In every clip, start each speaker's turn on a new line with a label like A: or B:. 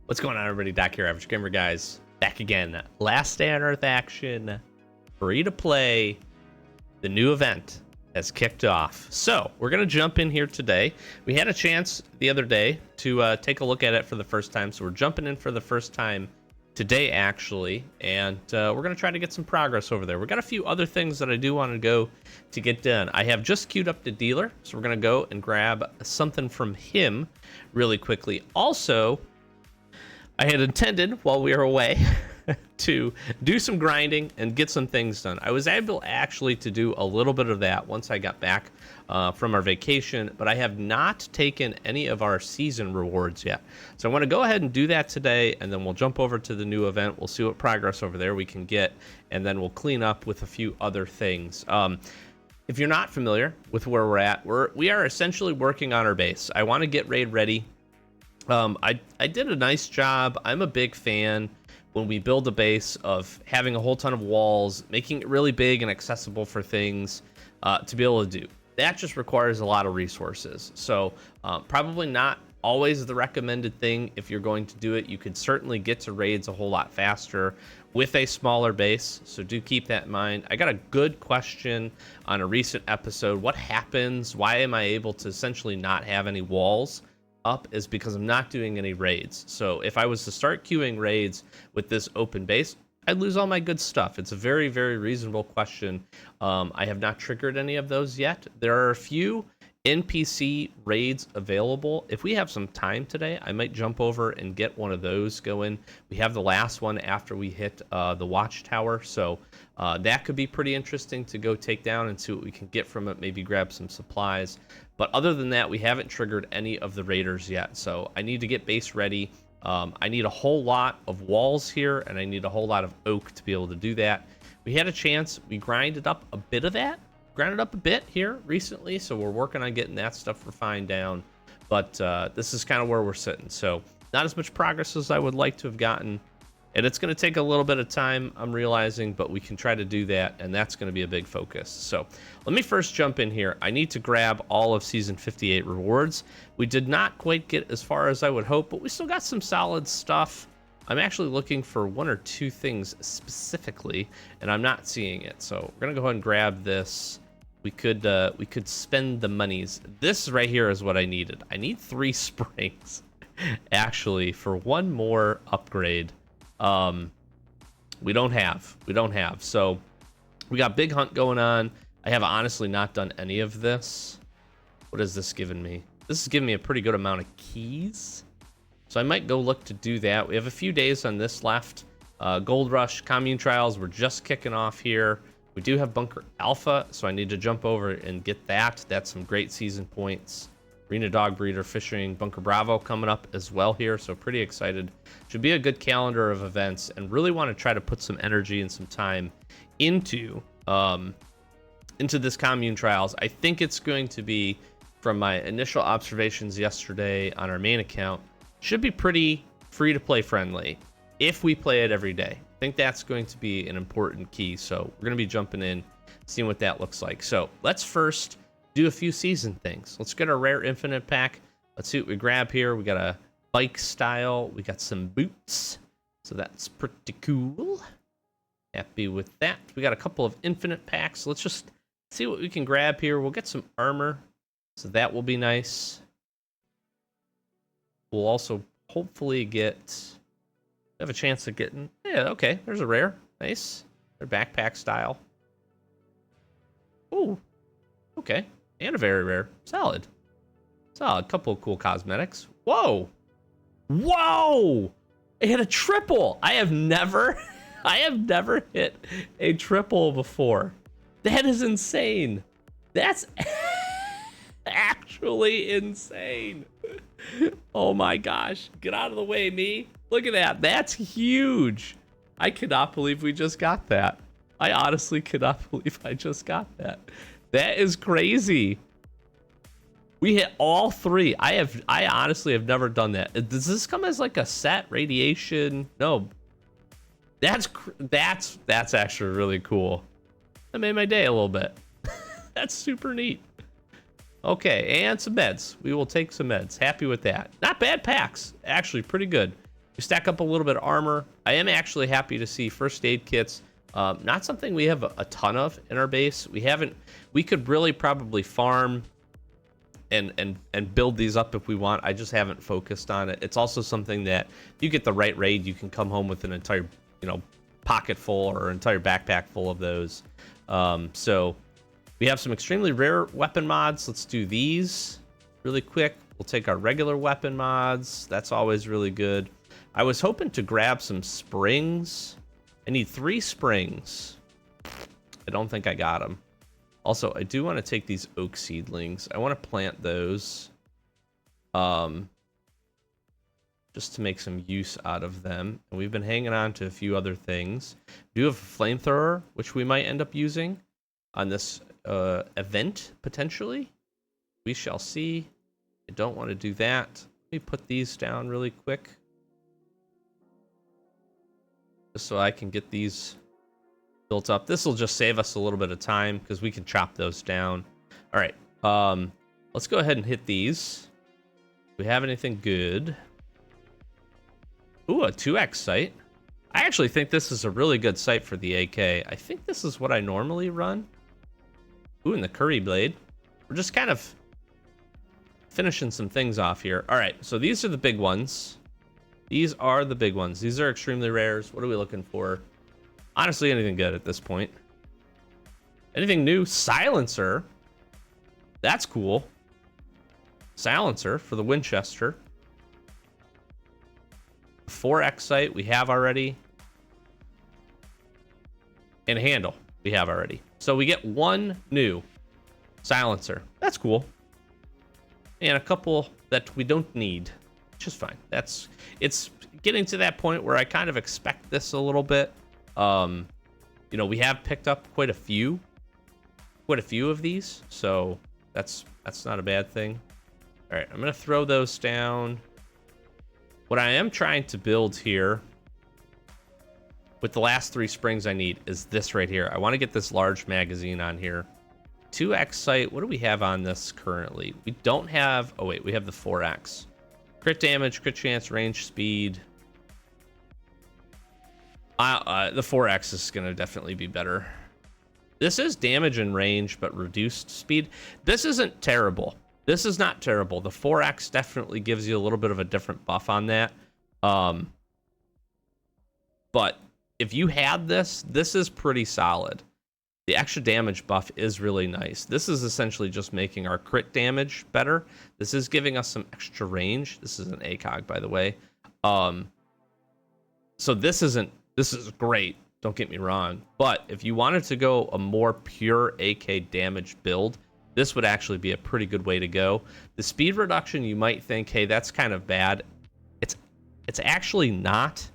A: What's going on, everybody? Doc here, Average Gamer Guys, back again. Last Day on Earth action, free to play. The new event has kicked off. So we're going to jump in here today. We had a chance the other day to take a look at it for the first time. So we're jumping in for the first time today, actually. And we're going to try to get some progress over there. We've got a few other things that I do want to go to get done. I have just queued up the dealer. So we're going to go and grab something from him really quickly. Also, I had intended, while we were away, to do some grinding and get some things done. I was able actually to do a little bit of that once I got back from our vacation, but I have not taken any of our season rewards yet. So I want to go ahead and do that today, and then we'll jump over to the new event. We'll see what progress over there we can get, and then we'll clean up with a few other things. If you're not familiar with where we're at, we are essentially working on our base. I want to get raid ready. I did a nice job. I'm a big fan when we build a base of having a whole ton of walls, making it really big and accessible for things to be able to do. That just requires a lot of resources. So probably not always the recommended thing if you're going to do it. You could certainly get to raids a whole lot faster with a smaller base. So do keep that in mind. I got a good question on a recent episode. What happens? Why am I able to essentially not have any walls up? Is because I'm not doing any raids. So if I was to start queuing raids with this open base, I'd lose all my good stuff. It's a very, very reasonable question. I have not triggered any of those yet. There are a few NPC raids available. If we have some time today, I might jump over and get one of those going. We have the last one after we hit the watchtower, so that could be pretty interesting to go take down and see what we can get from it, maybe grab some supplies. But other than that, we haven't triggered any of the raiders yet, so I need to get base ready. I need a whole lot of walls here, and I need a whole lot of oak to be able to do that. We had a chance. We grinded up a bit of that. Grinded up a bit here recently, so we're working on getting that stuff refined down. But this is kind of where we're sitting. So not as much progress as I would like to have gotten. And it's going to take a little bit of time, I'm realizing, but we can try to do that, and that's going to be a big focus. So let me first jump in here. I need to grab all of Season 58 rewards. We did not quite get as far as I would hope, but we still got some solid stuff. I'm actually looking for one or two things specifically, and I'm not seeing it. So we're going to go ahead and grab this. We could spend the monies. This right here is what I needed. I need 3 springs, actually, for one more upgrade. We don't have. So we got Big Hunt going on. I have honestly not done any of this. What has this given me? This is giving me a pretty good amount of keys. So I might go look to do that. We have a few days on this left. Gold Rush, Commune Trials, we're just kicking off here. We do have Bunker Alpha, so I need to jump over and get that. That's some great season points. Arena Dog Breeder Fishing, Bunker Bravo coming up as well here, so pretty excited. Should be a good calendar of events, and really want to try to put some energy and some time into this Commune Trials. I think it's going to be, from my initial observations yesterday on our main account, should be pretty free-to-play friendly if we play it every day. I think that's going to be an important key, so we're going to be jumping in, seeing what that looks like. So let's first do a few season things. Let's get our rare infinite pack. Let's see what we grab here. We got a bike style. We got some boots, so that's pretty cool. Happy with that. We got a couple of infinite packs. Let's just see what we can grab here. We'll get some armor, so that will be nice. We'll also hopefully have a chance of getting, yeah, okay, there's a rare. Nice. They're backpack style. Ooh, okay. And a very rare. Solid. Couple of cool cosmetics. Whoa. Whoa! It hit a triple. I have never hit a triple before. That is insane. That's actually insane. Oh my gosh. Get out of the way, me. Look at that. That's huge. I cannot believe we just got that. I honestly cannot believe I just got that. That is crazy. We hit all 3. I honestly have never done that. Does this come as like a set radiation? No. That's actually really cool. That made my day a little bit. That's super neat. Okay, and some meds. We will take some meds. Happy with that. Not bad packs. Actually, pretty good.
B: We stack up a little bit of armor. I am actually happy to see first aid kits. Not something we have a ton of in our base. We could really probably farm and build these up if we want. I just haven't focused on it. It's also something that if you get the right raid, you can come home with an entire, pocket full or entire backpack full of those. So we have some extremely rare weapon mods. Let's do these really quick. We'll take our regular weapon mods. That's always really good. I was hoping to grab some springs. I need 3 springs. I don't think I got them. Also, I do want to take these oak seedlings. I want to plant those. Just to make some use out of them. And we've been hanging on to a few other things. We do have a flamethrower, which we might end up using on this event, potentially. We shall see. I don't want to do that. Let me put these down really quick. Just so I can get these built up. This will just save us a little bit of time because we can chop those down. All right. Let's go ahead and hit these. Do we have anything good? Ooh, a 2x sight. I actually think this is a really good sight for the AK. I think this is what I normally run. Ooh, and the curry blade. We're just kind of finishing some things off here. All right, so these are the big ones. These are the big ones. These are extremely rares. What are we looking for? Honestly, anything good at this point. Anything new? Silencer. That's cool. Silencer for the Winchester. 4x sight we have already. And handle we have already. So we get 1 new silencer. That's cool. And a couple that we don't need, which is fine. It's getting to that point where I kind of expect this a little bit. We have picked up quite a few of these, so that's not a bad thing. All right, I'm gonna throw those down. What I am trying to build here with the last 3 springs I need is this right here. I want to get this large magazine on here. 2x sight. What do we have on this currently? We don't have. Oh wait, we have the 4x. Crit damage, crit chance, range, speed. The 4x is gonna definitely be better. This is damage and range, but reduced speed. This isn't terrible. This is not terrible. The 4x definitely gives you a little bit of a different buff on that. But if you had this is pretty solid. The extra damage buff is really nice. This is essentially just making our crit damage better. This is giving us some extra range. This is an ACOG, by the way. So this is great. Don't get me wrong. But if you wanted to go a more pure AK damage build, this would actually be a pretty good way to go. The speed reduction, you might think, hey, that's kind of bad. It's actually not.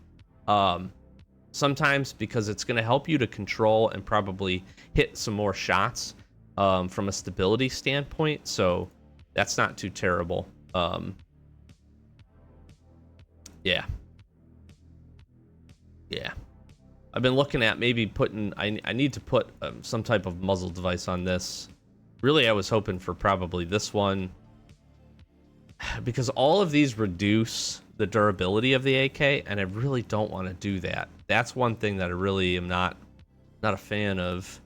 B: Sometimes because it's going to help you to control and probably hit some more shots from a stability standpoint. So that's not too terrible. Yeah. I've been looking at maybe putting. I need to put some type of muzzle device on this. Really, I was hoping for probably this one, because all of these reduce the durability of the AK, and I really don't want to do that. That's one thing that I really am not a fan of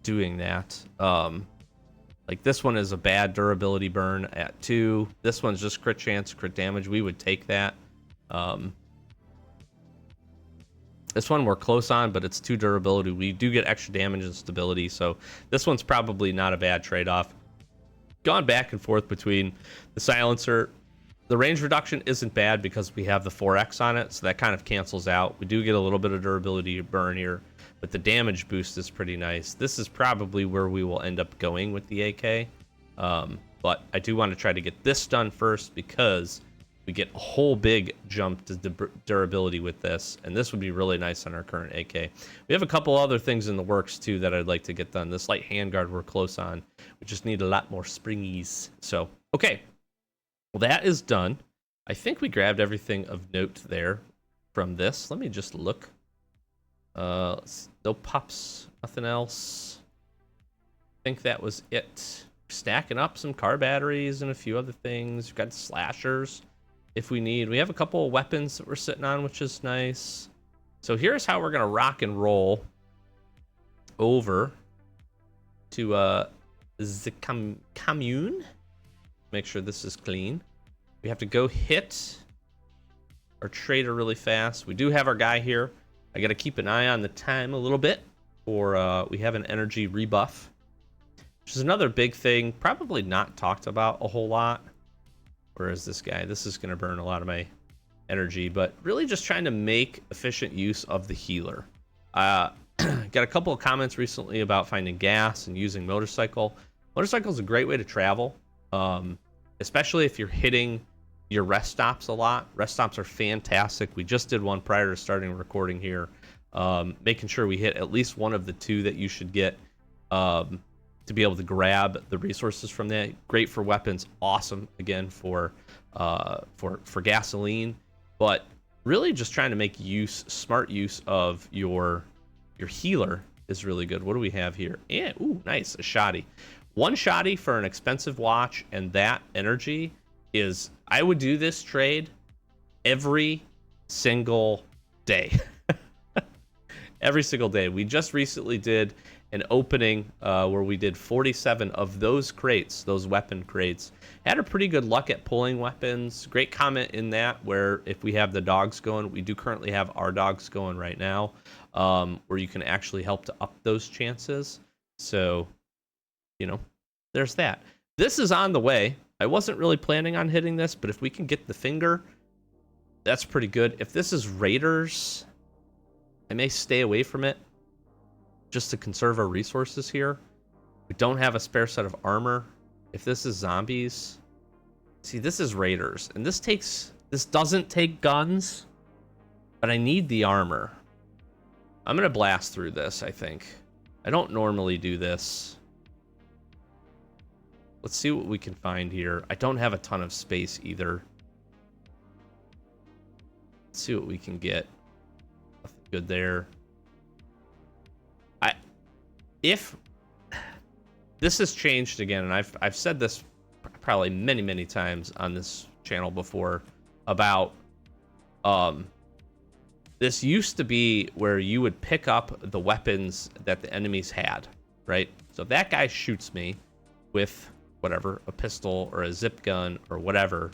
B: doing that. Like this one is a bad durability burn at 2. This one's just crit chance, crit damage. We would take that. This one we're close on, but it's 2 durability. We do get extra damage and stability, so this one's probably not a bad trade-off. Gone back and forth between the silencer. The range reduction isn't bad because we have the 4x on it, so that kind of cancels out. We do get a little bit of durability burn here, but the damage boost is pretty nice. This is probably where we will end up going with the AK, but I do want to try to get this done first because we get a whole big jump to durability with this, and this would be really nice on our current AK. We have a couple other things in the works too that I'd like to get done. This light handguard we're close on. We just need a lot more springies. So, okay. Well, that is done. I think we grabbed everything of note there from this. Let me just look. No pops, nothing else. I think that was it. Stacking up some car batteries and a few other things. We've got slashers. if we need. We have a couple of weapons that we're sitting on, which is nice. So here's how we're gonna rock and roll over to the commune. Make sure this is clean. We have to go hit our trader really fast. We do have our guy here. I gotta keep an eye on the time a little bit, or we have an energy rebuff, which is another big thing, probably not talked about a whole lot. Where is this guy? This is gonna burn a lot of my energy, but really just trying to make efficient use of the healer. Got a couple of comments recently about finding gas and using motorcycle. Motorcycle is a great way to travel, especially if you're hitting your rest stops a lot. Rest stops are fantastic. We just did one prior to starting recording here, making sure we hit at least one of the two that you should get to be able to grab the resources from that. Great for weapons, awesome again for gasoline, but really just trying to make smart use of your healer is really good. What do we have here? Yeah, ooh, nice, a shoddy. One shoddy for an expensive watch, and that energy is, I would do this trade every single day. Every single day. We just recently did an opening where we did 47 of those crates, those weapon crates. Had a pretty good luck at pulling weapons. Great comment in that, where if we have the dogs going, we do currently have our dogs going right now, where you can actually help to up those chances. So, you know, there's that. This is on the way. I wasn't really planning on hitting this, but if we can get the finger, that's pretty good. If this is raiders, I may stay away from it just to conserve our resources here. We don't have a spare set of armor. If this is zombies, see, this is raiders, and this doesn't take guns, but I need the armor. I'm gonna blast through this, I think. I don't normally do this. Let's see what we can find here. I don't have a ton of space either. Let's see what we can get. Nothing good there. If this has changed again, and I've said this probably many times on this channel before about this used to be where you would pick up the weapons that the enemies had, right? So if that guy shoots me with whatever, a pistol or a zip gun or whatever,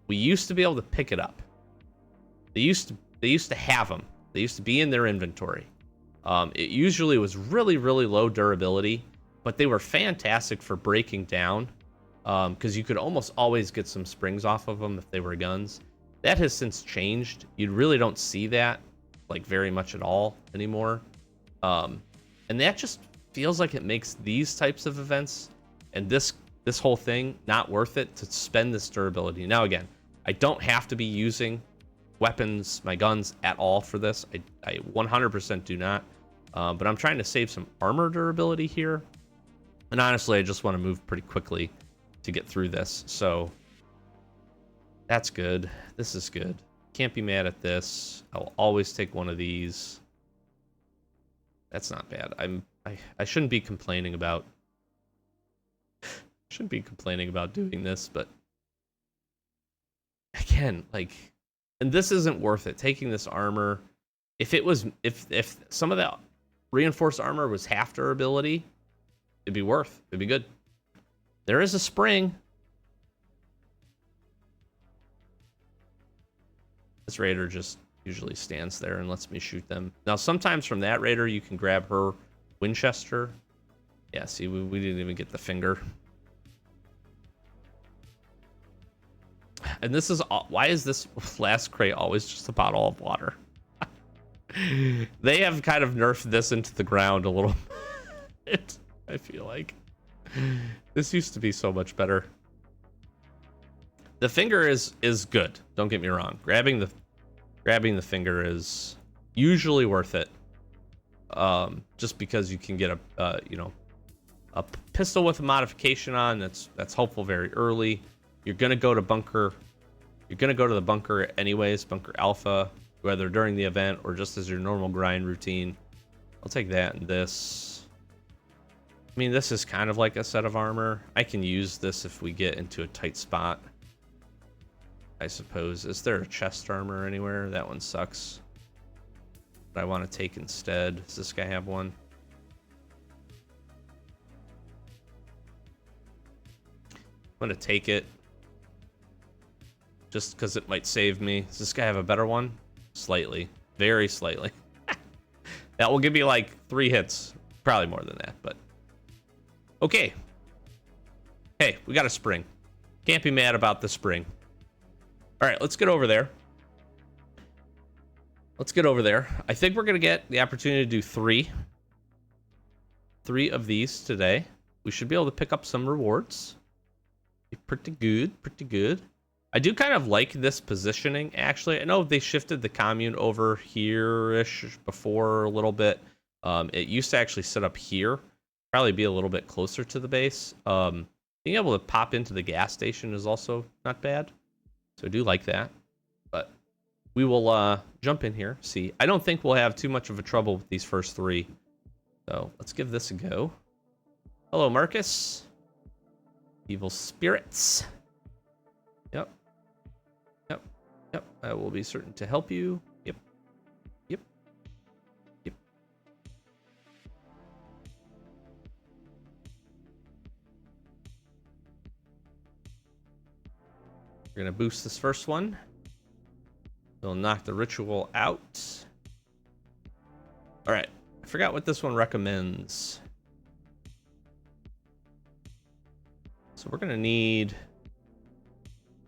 B: we used to be able to pick it up. They used to have them. They used to be in their inventory. It usually was really low durability, but they were fantastic for breaking down, because you could almost always get some springs off of them if they were guns. That has since changed. You really don't see that like very much at all anymore, and that just feels like it makes these types of events and this whole thing not worth it to spend this durability. Now again, I don't have to be using weapons, my guns at all for this. I 100% do not. But I'm trying to save some armor durability here. And honestly, I just want to move pretty quickly to get through this. So that's good. This is good. Can't be mad at this. I'll always take one of these. That's not bad. I shouldn't be complaining about doing this, but again, like, and this isn't worth it. Taking this armor, if some of that reinforced armor was half durability, it'd be good. There is a spring. This raider just usually stands there and lets me shoot them. Now, sometimes from that raider, you can grab her Winchester. Yeah, see, we didn't even get the finger. And this is, why is this last crate always just a bottle of water? They have kind of nerfed this into the ground a little bit, I feel like. This used to be so much better. The finger is good, don't get me wrong. Grabbing the finger is usually worth it. Just because you can get a pistol with a modification on that's hopeful very early. You're gonna go to the bunker anyways, bunker alpha, whether during the event or just as your normal grind routine. I'll take that and this. I mean, this is kind of like a set of armor. I can use this if we get into a tight spot. I suppose. Is there a chest armor anywhere? That one sucks. But I want to take instead. Does this guy have one? I'm going to take it. Just because it might save me. Does this guy have a better one? Slightly. Very slightly. That will give me like 3 hits. Probably more than that, but... Okay. Hey, we got a spring. Can't be mad about the spring. Alright, let's get over there. Let's get over there. I think we're going to get the opportunity to do 3. 3 of these today. We should be able to pick up some rewards. Be pretty good, pretty good. I do kind of like this positioning, actually. I know they shifted the commune over here-ish before a little bit. It used to actually sit up here. Probably be a little bit closer to the base. Being able to pop into the gas station is also not bad. So I do like that. But we will jump in here, see. I don't think we'll have too much of a trouble with these first 3. So let's give this a go. Hello, Marcus. Evil spirits. Yep. Yep. Yep. I will be certain to help you. Yep. Yep. Yep. We're going to boost this first one. It'll knock the ritual out. All right. I forgot what this one recommends. So we're going to need...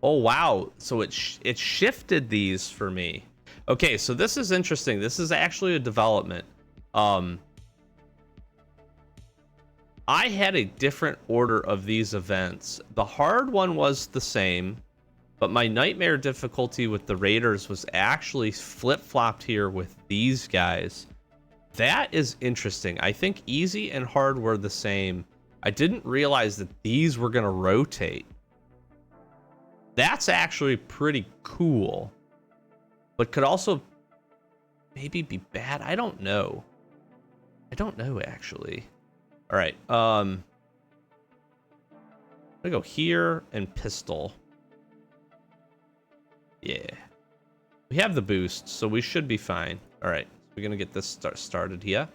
B: Oh, wow. So it shifted these for me. Okay, so this is interesting. This is actually a development. I had a different order of these events. The hard one was the same, but my nightmare difficulty with the raiders was actually flip-flopped here with these guys. That is interesting. I think easy and hard were the same. I didn't realize that these were going to rotate. That's actually pretty cool, but could also maybe be bad. I don't know. I don't know, actually. All right. I'm gonna go here and pistol. Yeah. We have the boost, so we should be fine. All right. We're gonna get this started here.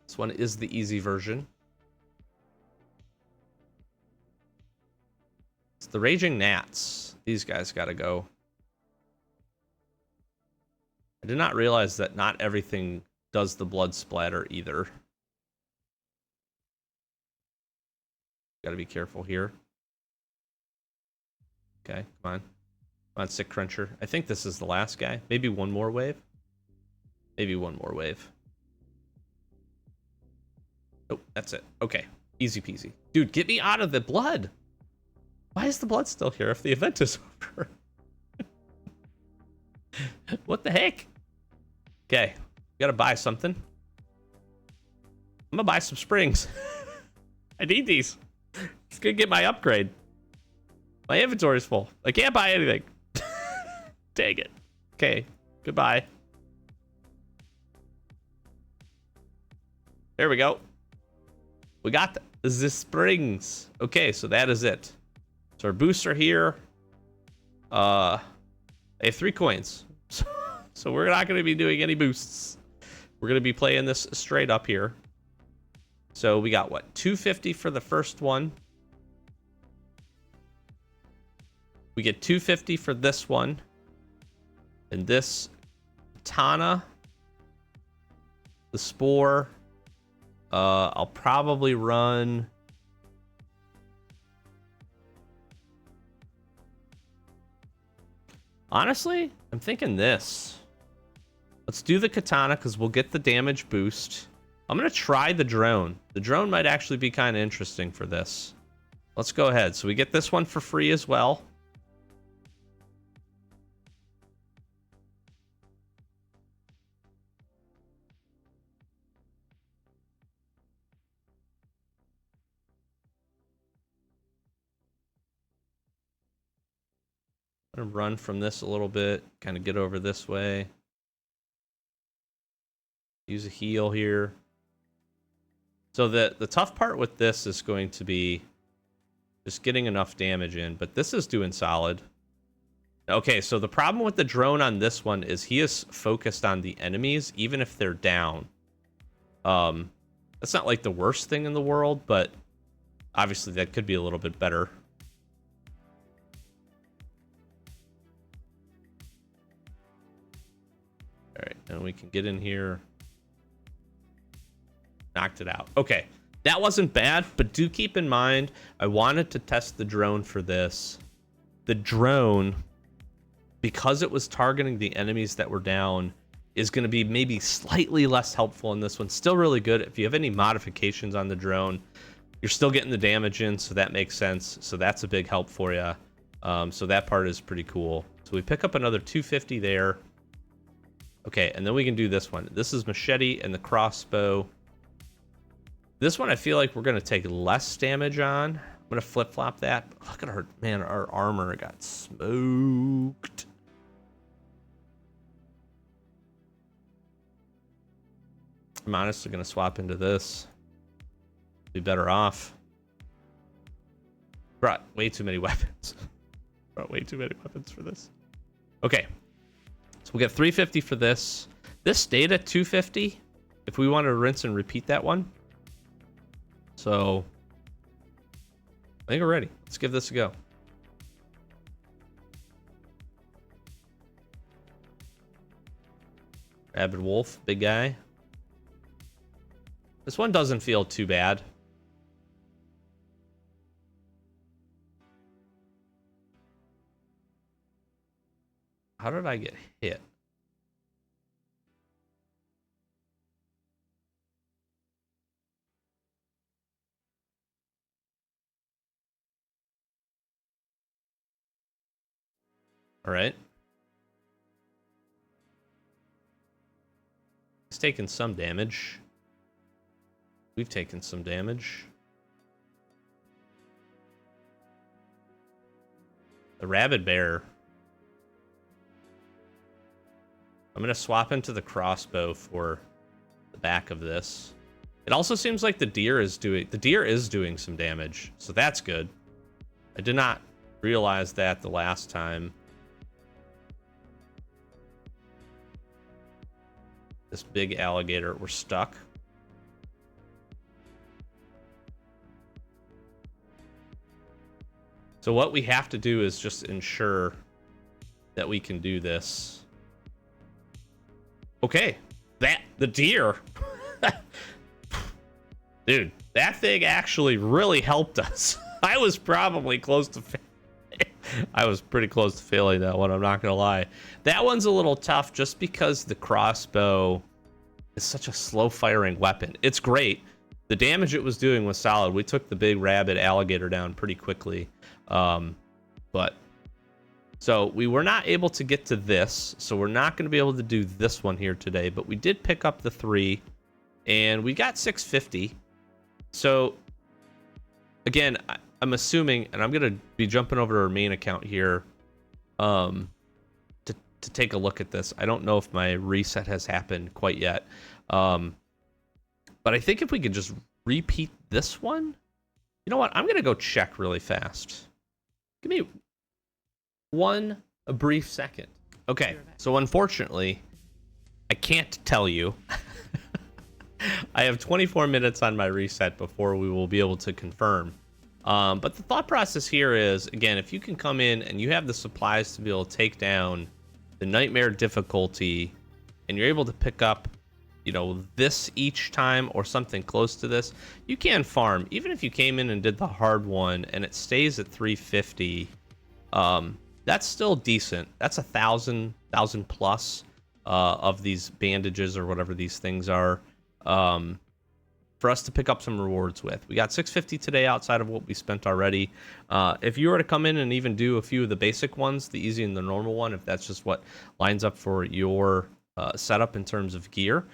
B: This one is the easy version. It's the Raging Gnats. These guys gotta go. I did not realize that not everything does the blood splatter either. Gotta be careful here. Okay, come on. Come on, Sick Cruncher. I think this is the last guy. Maybe one more wave? Maybe one more wave. Oh, that's it. Okay. Easy peasy. Dude, get me out of the blood. Why is the blood still here if the event is over? What the heck? Okay. Gotta buy something. I'm gonna buy some springs. I need these. It's gonna get my upgrade. My inventory's full. I can't buy anything. Dang it. Okay. Goodbye. There we go. We got the springs. Okay, so that is it. So our boosts are here. I have 3 coins. So we're not going to be doing any boosts. We're going to be playing this straight up here. So we got what? 250 for the first one. We get 250 for this one. And this Tana. The Spore. I'll probably run... Honestly, I'm thinking this. Let's do the Katana because we'll get the damage boost. I'm going to try the drone. The drone might actually be kind of interesting for this. Let's go ahead. So we get this one for free as well. I'm going to run from this a little bit. Kind of get over this way. Use a heal here. So the tough part with this is going to be just getting enough damage in, but this is doing solid. Okay, so the problem with the drone on this one is he is focused on the enemies, even if they're down. That's not like the worst thing in the world, but obviously that could be a little bit better. All right, and we can get in here. Knocked it out. Okay, that wasn't bad, but do keep in mind, I wanted to test the drone for this. The drone, because it was targeting the enemies that were down, is going to be maybe slightly less helpful in this one. Still really good. If you have any modifications on the drone, you're still getting the damage in, so that makes sense. So that's a big help for you. So that part is pretty cool. So we pick up another 250 there. Okay, and then we can do this one. This is machete and the crossbow. This one I feel like we're going to take less damage on. I'm going to flip-flop that. Look at our, man, our armor got smoked. I'm honestly going to swap into this. Be better off. Brought way too many weapons. Brought way too many weapons for this. Okay. So we'll get 350 for this. This stayed at 250 if we want to rinse and repeat that one. So I think we're ready. Let's give this a go. Rabid wolf, big guy. This one doesn't feel too bad. How did I get hit? All right. He's taken some damage. We've taken some damage. The rabid bear. I'm going to swap into the crossbow for the back of this. It also seems like the deer is doing some damage, so that's good. I did not realize that the last time. This big alligator, we're stuck. So what we have to do is just ensure that we can do this. Okay, the deer. Dude, that thing actually really helped us. I was probably close to I was pretty close to failing that one, I'm not gonna lie. That one's a little tough just because the crossbow is such a slow firing weapon. It's great. The damage it was doing was solid. We took the big rabid alligator down pretty quickly. But so we were not able to get to this, so we're not going to be able to do this one here today, but we did pick up the 3 and we got 650. So again, I'm assuming, and I'm going to be jumping over to our main account here to take a look at this. I don't know if my reset has happened quite yet. But I think if we could just repeat this one, you know what? I'm going to go check really fast. Give me a brief second. Okay, so unfortunately, I can't tell you. I have 24 minutes on my reset before we will be able to confirm. But the thought process here is, again, if you can come in and you have the supplies to be able to take down the nightmare difficulty, and you're able to pick up, you know, this each time or something close to this, you can farm. Even if you came in and did the hard one and it stays at 350, that's still decent. That's 1,000 plus of these bandages or whatever these things are, for us to pick up some rewards with. We got 650 today outside of what we spent already. If you were to come in and even do a few of the basic ones, the easy and the normal one, if that's just what lines up for your setup in terms of gear,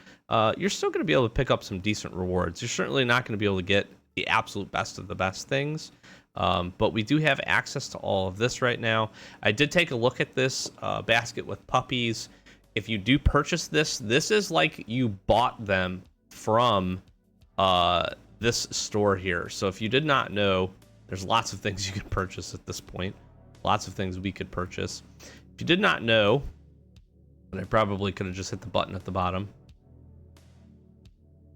B: you're still going to be able to pick up some decent rewards. You're certainly not going to be able to get the absolute best of the best things, but we do have access to all of this right now. I did take a look at this basket with puppies. If you do purchase this, this is like you bought them from this store here. So if you did not know, there's lots of things you can purchase at this point. Lots of things we could purchase. If you did not know, and I probably could have just hit the button at the bottom.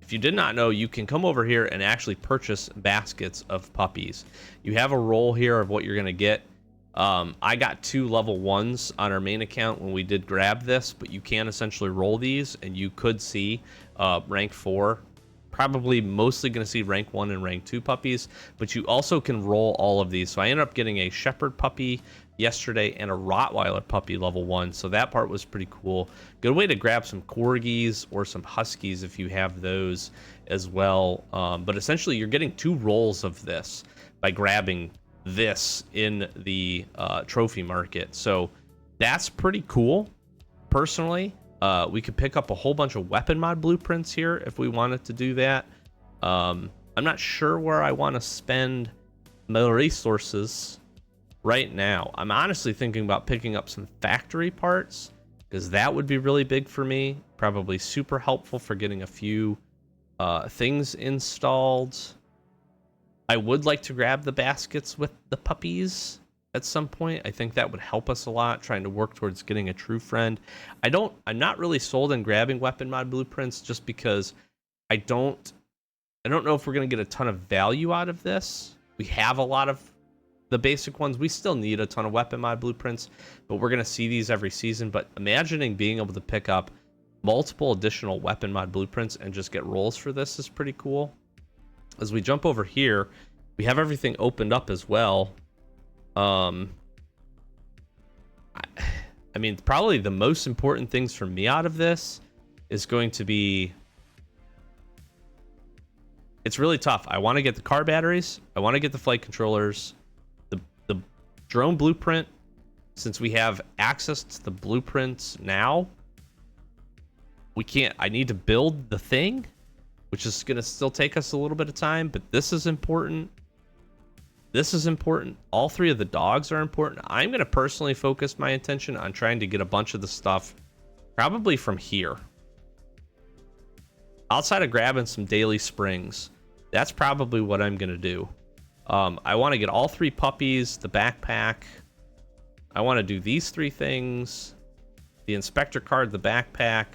B: If you did not know, you can come over here and actually purchase baskets of puppies. You have a roll here of what you're going to get. I got 2 level 1s on our main account when we did grab this, but you can essentially roll these, and you could see rank 4. Probably mostly going to see rank 1 and rank 2 puppies, but you also can roll all of these. So I ended up getting a Shepherd puppy yesterday and a Rottweiler puppy level 1, so that part was pretty cool. Good way to grab some Corgis or some Huskies if you have those as well. But essentially you're getting 2 rolls of this by grabbing this in the trophy market, so that's pretty cool. Personally, we could pick up a whole bunch of weapon mod blueprints here if we wanted to do that. I'm not sure where I want to spend my resources right now. I'm honestly thinking about picking up some factory parts, because that would be really big for me. Probably super helpful for getting a few things installed. I would like to grab the baskets with the puppies at some point. I think that would help us a lot, trying to work towards getting a true friend. I'm not really sold on grabbing weapon mod blueprints, just because I don't know if we're going to get a ton of value out of this. We have a lot of the basic ones. We still need a ton of weapon mod blueprints, but we're going to see these every season. But imagining being able to pick up multiple additional weapon mod blueprints and just get rolls for this is pretty cool. As we jump over here, we have everything opened up as well. I mean, probably the most important things for me out of this is going to be, it's really tough. I want to get the car batteries. I want to get the flight controllers, the drone blueprint. Since we have access to the blueprints now, I need to build the thing, which is going to still take us a little bit of time, but this is important. This is important. All 3 of the dogs are important. I'm going to personally focus my attention on trying to get a bunch of the stuff probably from here. Outside of grabbing some daily springs, that's probably what I'm going to do. I want to get all 3 puppies, the backpack. I want to do these 3 things: the inspector card, the backpack,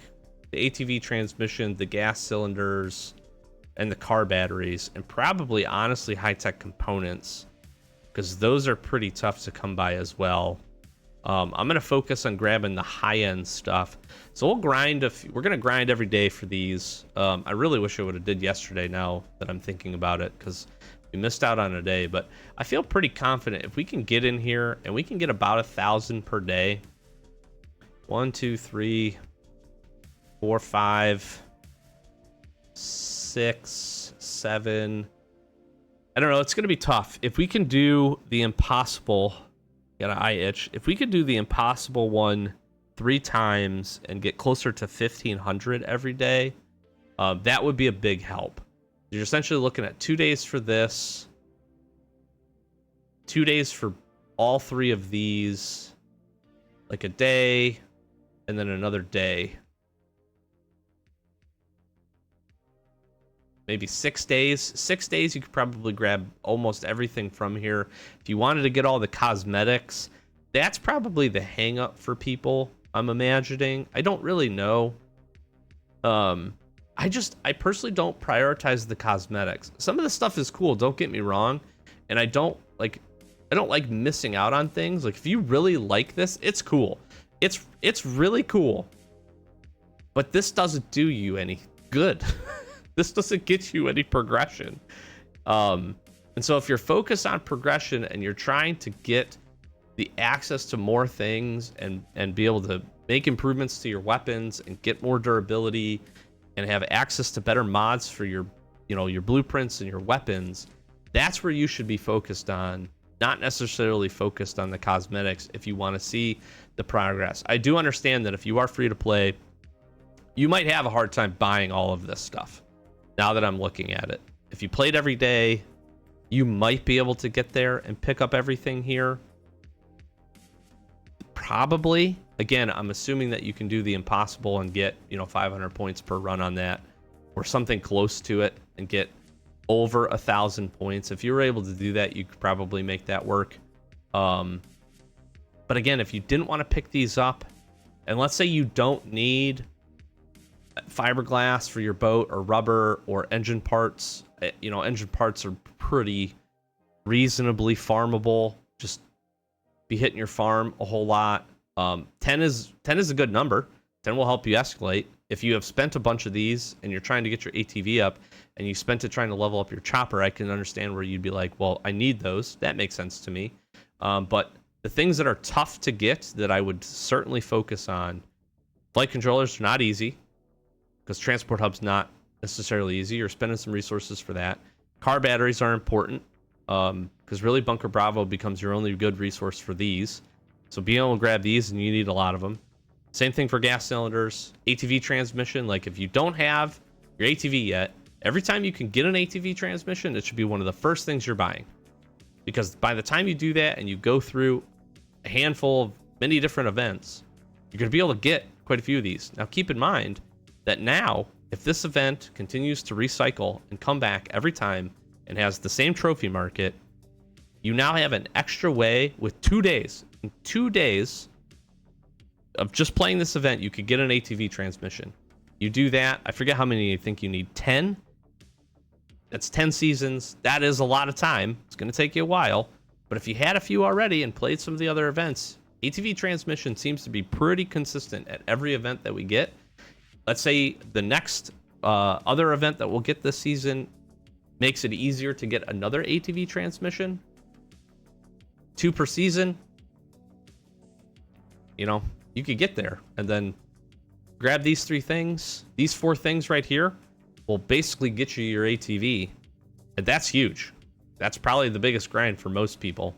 B: the ATV transmission, the gas cylinders, and the car batteries, and probably, honestly, high-tech components, because those are pretty tough to come by as well. I'm going to focus on grabbing the high-end stuff. So we'll grind we're going to grind every day for these. I really wish I would have did yesterday, now that I'm thinking about it, because we missed out on a day. But I feel pretty confident if we can get in here and we can get about 1,000 per day. 1, 2, 3, 4, 5, 6, 7. I don't know. It's going to be tough. If we can do the impossible, got an eye itch. If we could do the impossible one 3 times and get closer to 1,500 every day, that would be a big help. You're essentially looking at 2 days for this, 2 days for all 3 of these, like a day, and then another day. Maybe 6 days. 6 days, you could probably grab almost everything from here. If you wanted to get all the cosmetics, that's probably the hang up for people, I'm imagining. I don't really know. I personally don't prioritize the cosmetics. Some of the stuff is cool, don't get me wrong, and I don't like missing out on things. Like, if you really like this, it's cool. It's really cool. But this doesn't do you any good. This doesn't get you any progression. And so if you're focused on progression and you're trying to get the access to more things and be able to make improvements to your weapons and get more durability and have access to better mods for your blueprints and your weapons, that's where you should be focused on, not necessarily focused on the cosmetics if you want to see the progress. I do understand that if you are free to play, you might have a hard time buying all of this stuff. Now that I'm looking at it, if you played every day, you might be able to get there and pick up everything here. Probably. Again, I'm assuming that you can do the impossible and get 500 points per run on that, or something close to it, and get over 1,000 points. If you were able to do that, you could probably make that work. But again, if you didn't want to pick these up, and let's say you don't need fiberglass for your boat or rubber or engine parts, engine parts are pretty reasonably farmable. Just be hitting your farm a whole lot. 10 is a good number. 10 will help you escalate. If you have spent a bunch of these and you're trying to get your ATV up and you spent it trying to level up your chopper, I can understand where you'd be like, well, I need those. That makes sense to me. But the things that are tough to get that I would certainly focus on, flight controllers are not easy because transport hub's not necessarily easy. You're spending some resources for that. Car batteries are important because really Bunker Bravo becomes your only good resource for these. So being able to grab these, and you need a lot of them. Same thing for gas cylinders. ATV transmission, like if you don't have your ATV yet, every time you can get an ATV transmission, it should be one of the first things you're buying. Because by the time you do that and you go through a handful of many different events, you're going to be able to get quite a few of these. Now keep in mind that now, if this event continues to recycle and come back every time and has the same trophy market, you now have an extra way with 2 days. In 2 days of just playing this event, you could get an ATV transmission. You do that, I forget how many you think you need, 10? That's 10 seasons. That is a lot of time. It's going to take you a while. But if you had a few already and played some of the other events, ATV transmission seems to be pretty consistent at every event that we get. Let's say the next other event that we'll get this season makes it easier to get another ATV transmission. 2 per season. You could get there and then grab these 3 things. These 4 things right here will basically get you your ATV. And that's huge. That's probably the biggest grind for most people.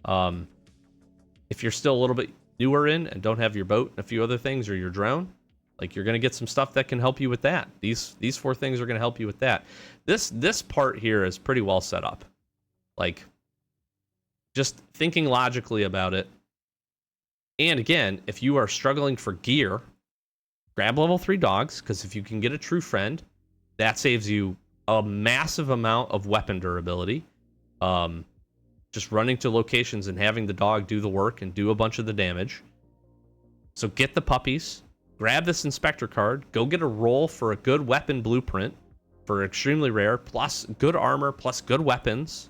B: If you're still a little bit newer in and don't have your boat and a few other things or your drone, like you're going to get some stuff that can help you with that. These 4 things are going to help you with that. This part here is pretty well set up. Like just thinking logically about it. And again, if you are struggling for gear, grab level 3 dogs, because if you can get a true friend, that saves you a massive amount of weapon durability. Just running to locations and having the dog do the work and do a bunch of the damage. So get the puppies, grab this inspector card, go get a roll for a good weapon blueprint for extremely rare, plus good armor, plus good weapons.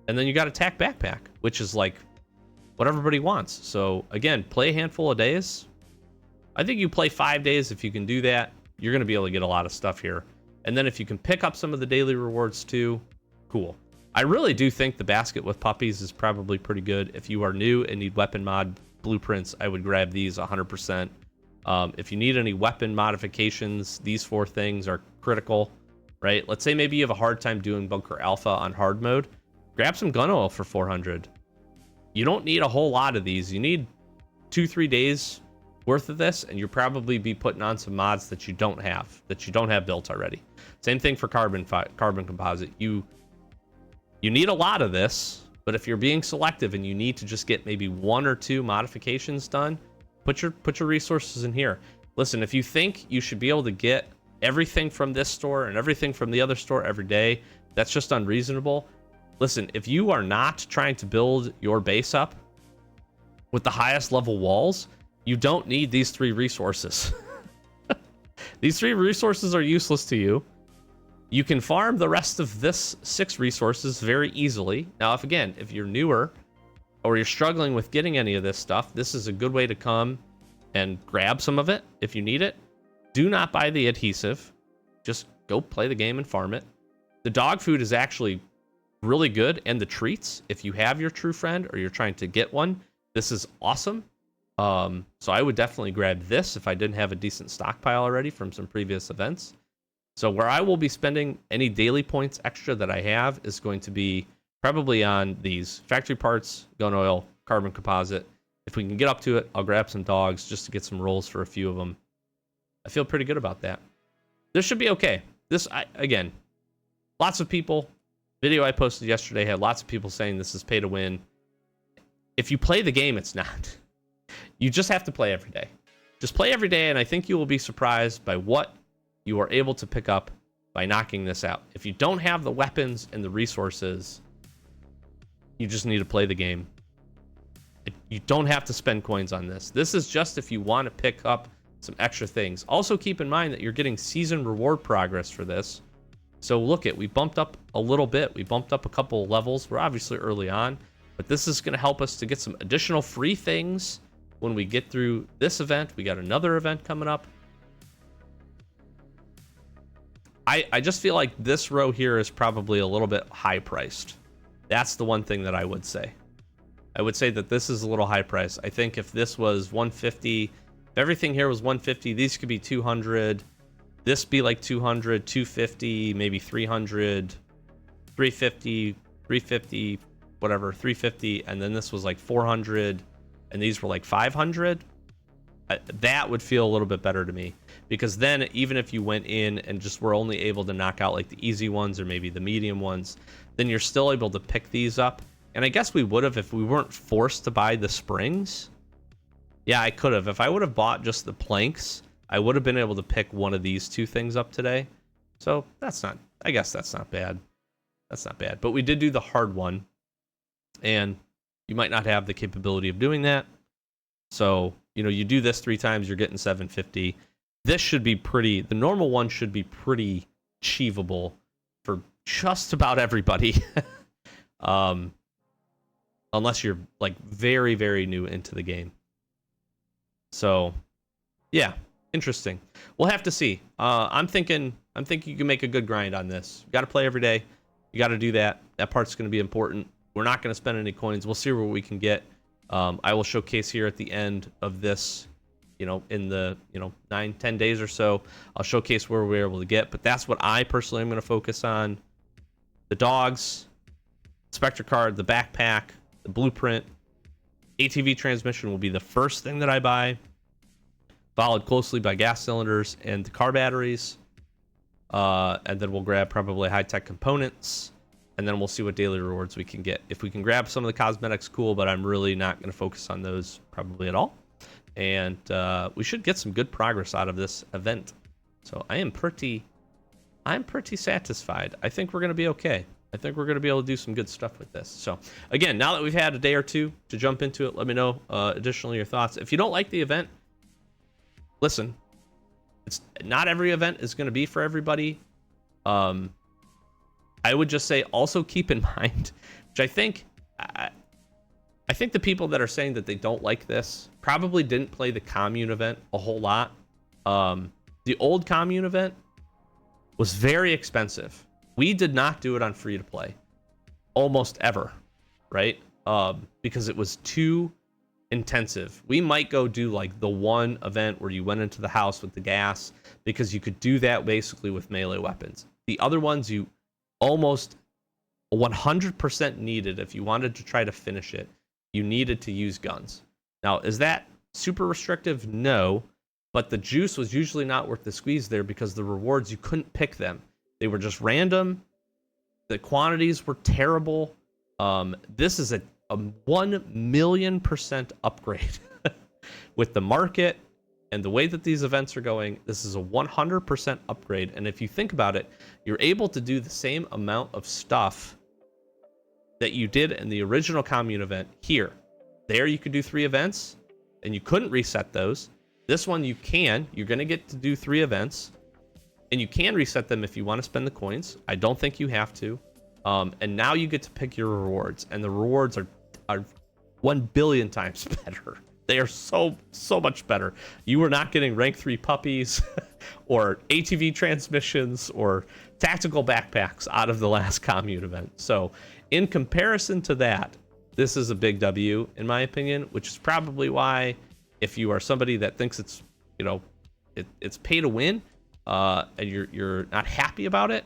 B: And then you got a tack backpack, which is like what everybody wants. So again, play a handful of days. I think you play 5 days. If you can do that, you're going to be able to get a lot of stuff here. And then if you can pick up some of the daily rewards too, cool. I really do think the basket with puppies is probably pretty good. If you are new and need weapon mod blueprints, I would grab these 100%. If you need any weapon modifications, these 4 things are critical, right? Let's say maybe you have a hard time doing Bunker Alpha on hard mode. Grab some gun oil for 400. You don't need a whole lot of these. You need 2-3 days worth of this, and you'll probably be putting on some mods that you don't have built already. Same thing for carbon composite. You need a lot of this, but if you're being selective and you need to just get maybe 1 or 2 modifications done, put your resources in here. Listen, if you think you should be able to get everything from this store and everything from the other store every day, that's just unreasonable. Listen, if you are not trying to build your base up with the highest level walls, you don't need these 3 resources. These 3 resources are useless to you. You can farm the rest of this 6 resources very easily. Now, if you're newer or you're struggling with getting any of this stuff, this is a good way to come and grab some of it if you need it. Do not buy the adhesive. Just go play the game and farm it. The dog food is actually really good, and the treats, if you have your true friend or you're trying to get one, this is awesome. So I would definitely grab this if I didn't have a decent stockpile already from some previous events. So where I will be spending any daily points extra that I have is going to be probably on these factory parts, gun oil, carbon composite. If we can get up to it, I'll grab some dogs just to get some rolls for a few of them. I feel pretty good about that. This should be okay. Again, lots of people, video I posted yesterday had lots of people saying this is pay to win. If you play the game, it's not. You just have to play every day. Just play every day, and I think you will be surprised by what you are able to pick up
A: by knocking this out. If you don't have the weapons and the resources, you just need to play the game. You don't have to spend coins on this. This is just if you want to pick up some extra things. Also keep in mind that you're getting season reward progress for this. So look we bumped up a little bit. We bumped up a couple levels. We're obviously early on, but this is going to help us to get some additional free things when we get through this event. We got another event coming up. I just feel like this row here is probably a little bit high priced. That's the one thing that I would say. I would say that this is a little high priced. I think if this was 150, if everything here was 150, these could be 200. This be like 200, 250, maybe 300, 350, 350, whatever, 350, and then this was like 400, and these were like 500. That would feel a little bit better to me, because then even if you went in and just were only able to knock out like the easy ones or maybe the medium ones, then you're still able to pick these up. And I guess we would have if we weren't forced to buy the springs. Yeah, I could have. If I would have bought just the planks, I would have been able to pick one of these two things up today. So that's not, I guess that's not bad. That's not bad. But we did do the hard one, and you might not have the capability of doing that. So, you know, you do this 3 times, you're getting 750. This should be pretty, the normal one should be pretty achievable for just about everybody. Unless you're like very, very new into the game. So, yeah, interesting. We'll have to see. I'm thinking you can make a good grind on this. You got to play every day. You got to do that. That part's going to be important. We're not going to spend any coins. We'll see what we can get. I will showcase here at the end of this, you know, in the 9-10 days or so. I'll showcase where we're able to get. But that's what I personally am going to focus on: the dogs, Spectre card, the backpack, the blueprint. ATV transmission will be the first thing that I buy, followed closely by gas cylinders and the car batteries. And then we'll grab probably high-tech components, and then we'll see what daily rewards we can get. If we can grab some of the cosmetics, cool, but I'm really not going to focus on those probably at all. And we should get some good progress out of this event. So I'm pretty satisfied. I think we're going to be okay. I think we're going to be able to do some good stuff with this. So again, now that we've had a day or two to jump into it, let me know additionally your thoughts. If you don't like the event, listen, it's not every event is going to be for everybody. I would just say also keep in mind, which I think the people that are saying that they don't like this probably didn't play the Commune event a whole lot. The old Commune event was very expensive. We did not do it on free to play almost ever, right? Because it was too intensive. We might go do like the one event where you went into the house with the gas, because you could do that basically with melee weapons. The other ones you almost 100% needed, if you wanted to try to finish it, you needed to use guns. Now, is that super restrictive? No, but the juice was usually not worth the squeeze there, because the rewards, you couldn't pick them. They were just random. The quantities were terrible. This is a 1,000,000% upgrade with the market and the way that these events are going. This is a 100% upgrade. And if you think about it, you're able to do the same amount of stuff that you did in the original Commune event here. There you could do 3 events and you couldn't reset those. This one you can. You're going to get to do 3 events. And you can reset them if you want to spend the coins. I don't think you have to. And now you get to pick your rewards. And the rewards are 1 billion times better. They are so much better. You are not getting rank 3 puppies or ATV transmissions or tactical backpacks out of the last Commune event. So in comparison to that, this is a big W in my opinion, which is probably why, if you are somebody that thinks it's, it's pay to win, and you're not happy about it,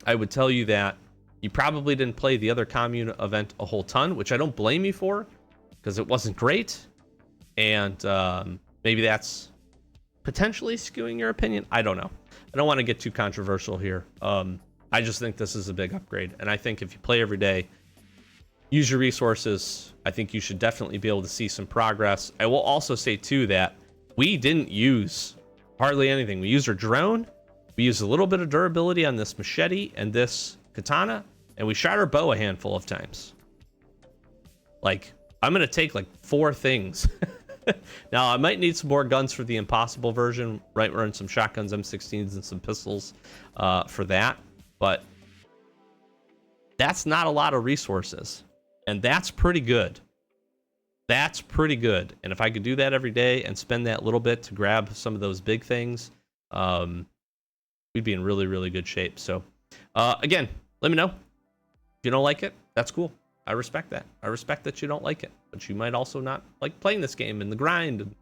A: I would tell you that you probably didn't play the other Commune event a whole ton, which I don't blame you for, because it wasn't great. And maybe that's potentially skewing your opinion. I don't know. I don't want to get too controversial here. I just think this is a big upgrade. And I think if you play every day, use your resources, I think you should definitely be able to see some progress. I will also say, too, that we didn't use hardly anything. We used our drone We used a little bit of durability on this machete and this katana, and we shot our bow a handful of times. Like, I'm gonna take like 4 things. Now, I might need some more guns for the impossible version, right? We're in some shotguns, M16s, and some pistols for that. But that's not a lot of resources. And that's pretty good. That's pretty good. And if I could do that every day and spend that little bit to grab some of those big things, we'd be in really, really good shape. So, again, let me know. If you don't like it, that's cool. I respect that. I respect that you don't like it, but you might also not like playing this game and the grind and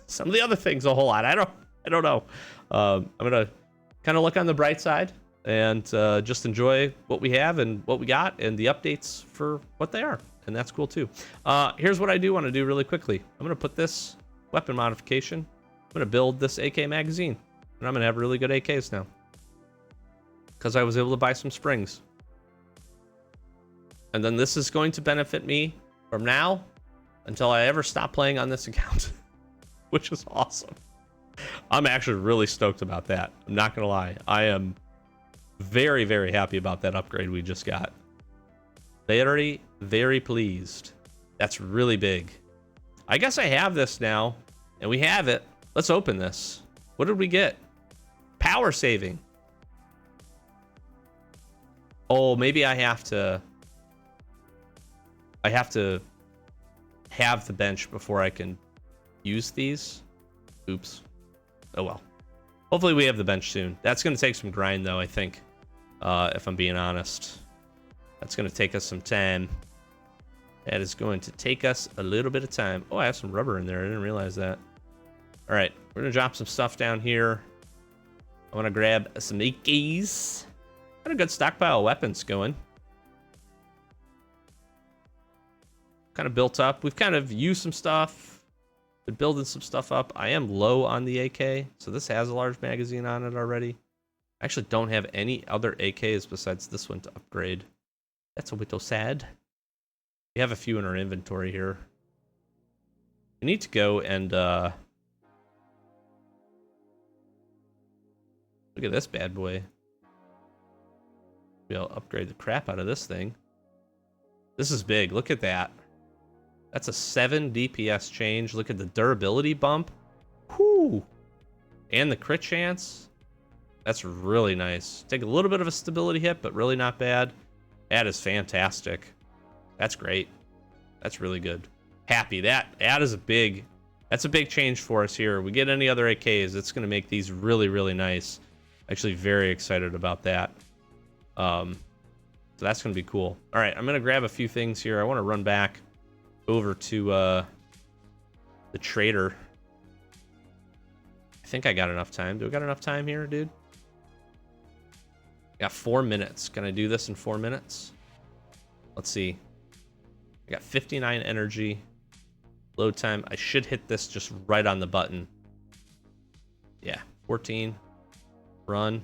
A: some of the other things a whole lot. I don't know. I'm gonna kind of look on the bright side and just enjoy what we have and what we got and the updates for what they are, and that's cool too. Here's what I do want to do really quickly. I'm gonna put this weapon modification. I'm gonna build this AK magazine, and I'm gonna have really good AKs now because I was able to buy some springs. And then this is going to benefit me from now until I ever stop playing on this account, which is awesome. I'm actually really stoked about that. I'm not gonna lie. I am very, very happy about that upgrade we just got. Very, very pleased. That's really big. I guess I have this now, and we have it. Let's open this. What did we get? Power saving. Oh, maybe I have to have the bench before I can use these. Oops. Oh well. Hopefully we have the bench soon. That's going to take some grind though, I think. If I'm being honest. That's going to take us some time. That is going to take us a little bit of time. Oh, I have some rubber in there. I didn't realize that. All right. We're going to drop some stuff down here. I want to grab some AKs. Got a good stockpile of weapons going. Kind of built up. We've kind of used some stuff. Been building some stuff up. I am low on the AK, so this has a large magazine on it already. I actually don't have any other AKs besides this one to upgrade. That's a little sad. We have a few in our inventory here. We need to go and look at this bad boy. Maybe I'll upgrade the crap out of this thing. This is big. Look at that. That's a 7 DPS change. Look at the durability bump. Whoo! And the crit chance. That's really nice. Take a little bit of a stability hit, but really not bad. That is fantastic. That's great. That's really good. Happy. That is a big... That's a big change for us here. We get any other AKs, it's going to make these really, really nice. Actually very excited about that. So that's going to be cool. All right, I'm going to grab a few things here. I want to run back over to the trader. I think I got enough time. Do I got enough time here, dude? I got 4 minutes. Can I do this in 4 minutes? Let's see. I got 59 energy. Load time. I should hit this just right on the button. Yeah, 14. Run.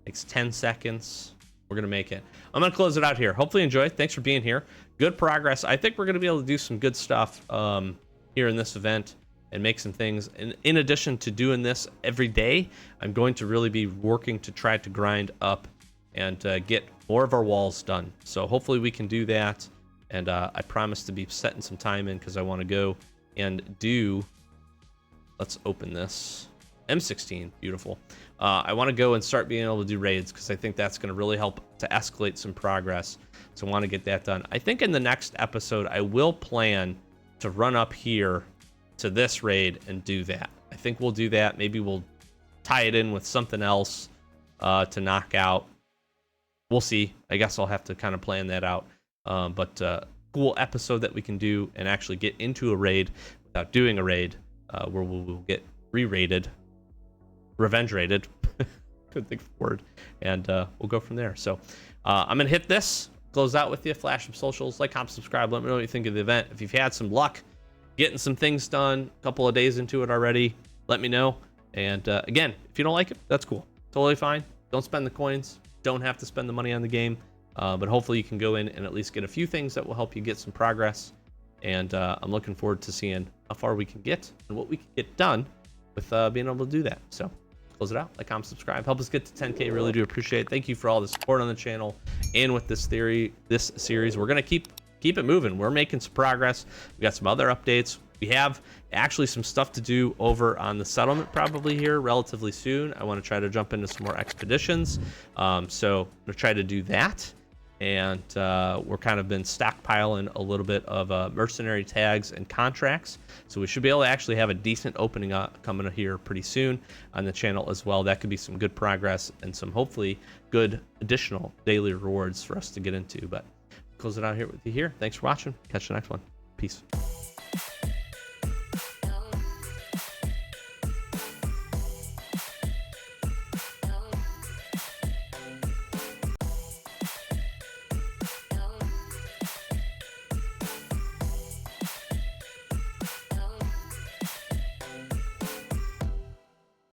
A: Takes 10 seconds. We're going to make it. I'm going to close it out here. Hopefully you enjoyed. Thanks for being here. Good progress. I think we're going to be able to do some good stuff here in this event and make some things. And in addition to doing this every day, I'm going to really be working to try to grind up and get more of our walls done. So hopefully we can do that. And I promise to be setting some time in because I want to go and do... Let's open this. M16. Beautiful. I want to go and start being able to do raids because I think that's going to really help to escalate some progress. So I want to get that done. I think in the next episode, I will plan to run up here to this raid and do that. I think we'll do that. Maybe we'll tie it in with something else to knock out. We'll see. I guess I'll have to kind of plan that out. But cool episode that we can do and actually get into a raid without doing a raid where we'll get re-raided. Revenge rated. Couldn't think of a word. And we'll go from there. So I'm going to hit this. Close out with you. Flash some socials. Like, comment, subscribe. Let me know what you think of the event. If you've had some luck getting some things done, a couple of days into it already, let me know. And again, if you don't like it, that's cool. Totally fine. Don't spend the coins. Don't have to spend the money on the game. But hopefully you can go in and at least get a few things that will help you get some progress. And I'm looking forward to seeing how far we can get and what we can get done with being able to do that. So close it out. Like, comment, subscribe. Help us get to 10K. Really do appreciate it. Thank you for all the support on the channel and with this series. We're gonna keep it moving. We're making some progress. We got some other updates. We have actually some stuff to do over on the settlement probably here relatively soon. I want to try to jump into some more expeditions. So I'm gonna try to do that. And we're kind of been stockpiling a little bit of mercenary tags and contracts. So we should be able to actually have a decent opening up coming here pretty soon on the channel as well. That could be some good progress and some hopefully good additional daily rewards for us to get into. But close it out here with you here. Thanks for watching. Catch you next one. Peace.